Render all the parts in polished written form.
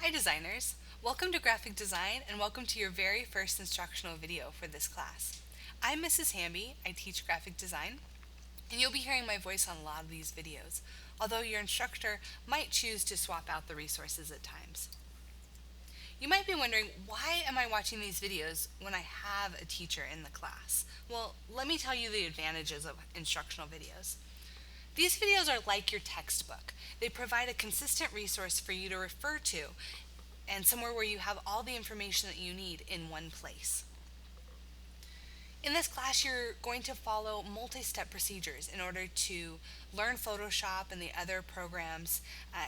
Hi designers! Welcome to Graphic Design and welcome to your very first instructional video for this class. I'm Mrs. Hamby, I teach graphic design, and you'll be hearing my voice on a lot of these videos, although your instructor might choose to swap out the resources at times. You might be wondering, why am I watching these videos when I have a teacher in the class? Well, let me tell you the advantages of instructional videos. These videos are like your textbook. They provide a consistent resource for you to refer to and somewhere where you have all the information that you need in one place. In this class, you're going to follow multi-step procedures in order to learn Photoshop and the other programs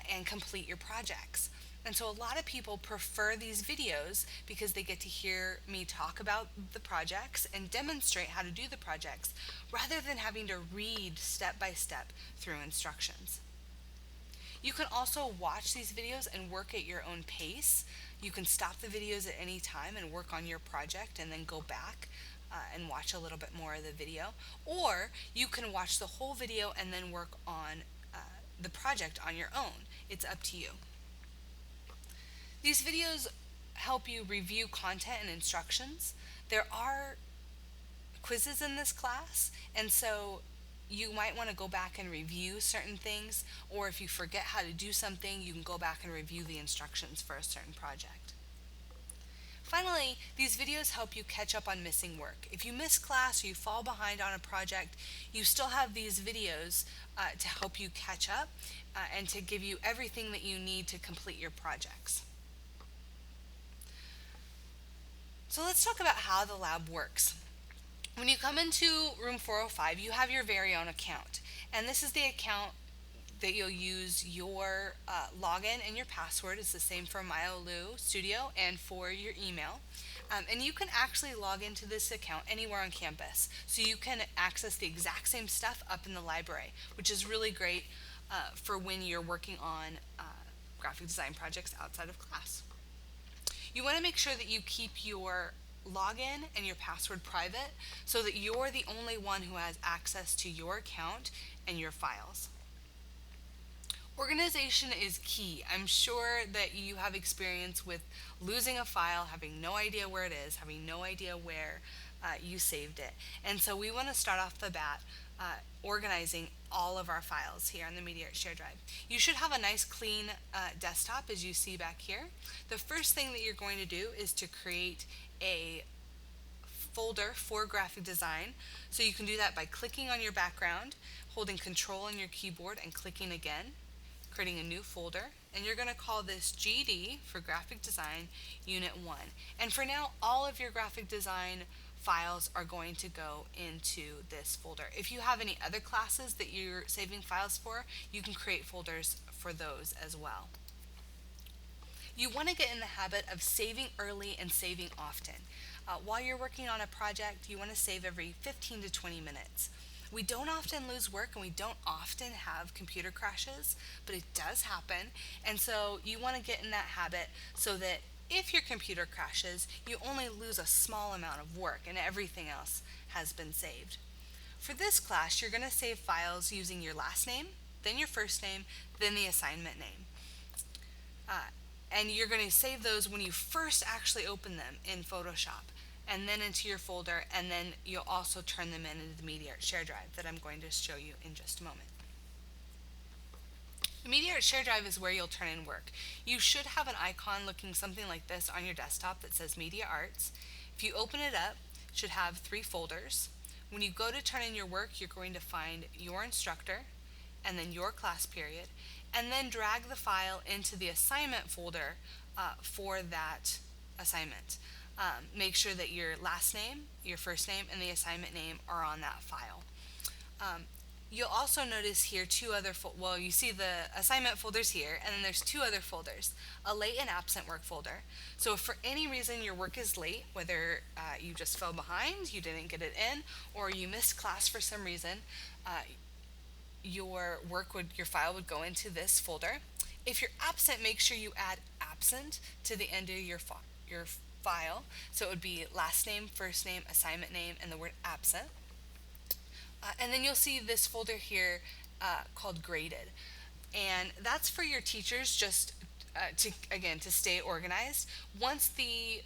and complete your projects. And so a lot of people prefer these videos because they get to hear me talk about the projects and demonstrate how to do the projects rather than having to read step by step through instructions. You can also watch these videos and work at your own pace. You can stop the videos at any time and work on your project and then go back and watch a little bit more of the video. Or you can watch the whole video and then work on the project on your own. It's up to you. These videos help you review content and instructions. There are quizzes in this class, and so you might want to go back and review certain things, or if you forget how to do something, you can go back and review the instructions for a certain project. Finally, these videos help you catch up on missing work. If you miss class or you fall behind on a project, you still have these videos to help you catch up and to give you everything that you need to complete your projects. So let's talk about how the lab works. When you come into room 405, you have your very own account. And this is the account that you'll use. Your login and your password is the same for MyOlu Studio and for your email. And you can actually log into this account anywhere on campus. So you can access the exact same stuff up in the library, which is really great for when you're working on graphic design projects outside of class. You want to make sure that you keep your login and your password private so that you're the only one who has access to your account and your files. Organization is key. I'm sure that you have experience with losing a file, having no idea where it is, having no idea where you saved it. And so we want to start off the bat organizing all of our files here on the MediaArt Share Drive. You should have a nice clean desktop as you see back here. The first thing that you're going to do is to create a folder for graphic design. So you can do that by clicking on your background, holding Control on your keyboard and clicking again, creating a new folder, and you're going to call this GD for Graphic Design Unit 1. And for now, all of your graphic design files are going to go into this folder. If you have any other classes that you're saving files for, you can create folders for those as well. You want to get in the habit of saving early and saving often. While you're working on a project, you want to save every 15 to 20 minutes. We don't often lose work and we don't often have computer crashes, but it does happen. And so you want to get in that habit so that if your computer crashes, you only lose a small amount of work and everything else has been saved. For this class, you're going to save files using your last name, then your first name, then the assignment name. And you're going to save those when you first actually open them in Photoshop, and then into your folder, and then you'll also turn them into the MediaArt Share Drive that I'm going to show you in just a moment. The MediaArt Share Drive is where you'll turn in work. You should have an icon looking something like this on your desktop that says Media Arts. If you open it up, it should have 3 folders. When you go to turn in your work, you're going to find your instructor, and then your class period, and then drag the file into the assignment folder for that assignment. Make sure that your last name, your first name, and the assignment name are on that file. You'll also notice here 2 other, you see the assignment folders here, and then there's 2 other folders, a late and absent work folder. So if for any reason your work is late, whether you just fell behind, you didn't get it in, or you missed class for some reason, your file would go into this folder. If you're absent, make sure you add absent to the end of your file. So it would be last name, first name, assignment name, and the word absent. And then you'll see this folder here called graded. And that's for your teachers just to stay organized. Once the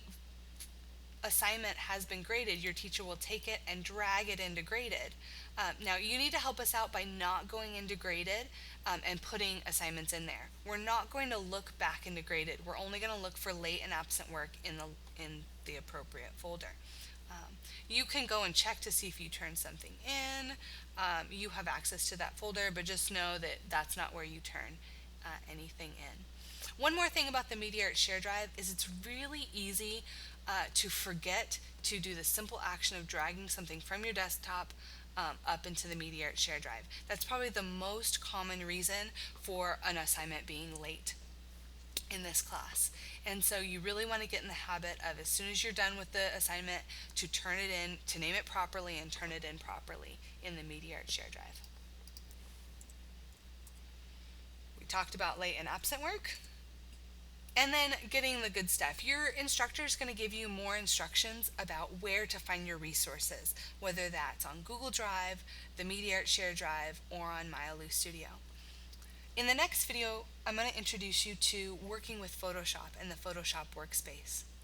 assignment has been graded, your teacher will take it and drag it into graded. Now, you need to help us out by not going into graded and putting assignments in there. We're not going to look back into graded. We're only going to look for late and absent work in the appropriate folder. You can go and check to see if you turned something in. You have access to that folder, but just know that that's not where you turn anything in. One more thing about the Media Arts Share Drive is it's really easy to forget to do the simple action of dragging something from your desktop up into the Media Arts Share Drive. That's probably the most common reason for an assignment being late in this class. And so you really want to get in the habit of, as soon as you're done with the assignment, to turn it in, to name it properly and turn it in properly in the Media Arts Share Drive. We talked about late and absent work. And then getting the good stuff. Your instructor is going to give you more instructions about where to find your resources, whether that's on Google Drive, the Media Arts Share Drive, or on Myalu Studio. In the next video, I'm going to introduce you to working with Photoshop and the Photoshop workspace.